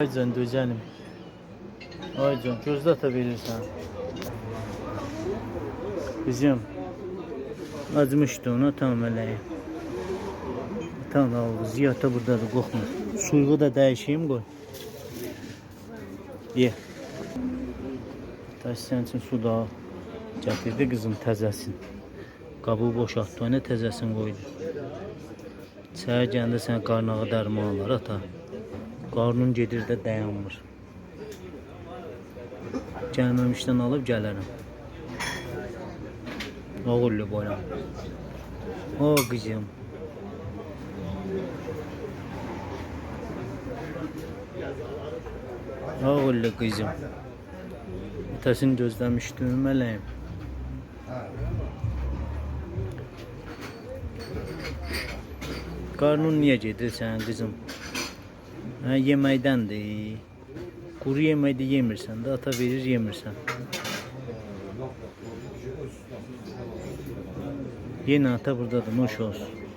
Aycan döcenim. Aycan gözde atabilirsen. Kızım. Acımıştı ona tamam hele. Tamam oldu. Ziyarete burada da kokma. Suyu da değişeyim koy. Ye. Taş sen için su da getirdi kızım təzəsin. Qabı boşaltdı ona təzəsin koydu. Səhər gəndə sən qarnağı dərmanlar ata. Qarnın gedir də dayanmır. Gəlməmişdən alıb gələrəm. Oğullu boyam. O kızım. Oğullu kızım. Ötəsini gözləmişdim mələyim. Qarnın niyə gedir sənin qızım? Hə, yeməkdəndir. Quru yeməkdə yemirsən də, ata verir yemirsən. Yenə ata buradadır, noş olsun.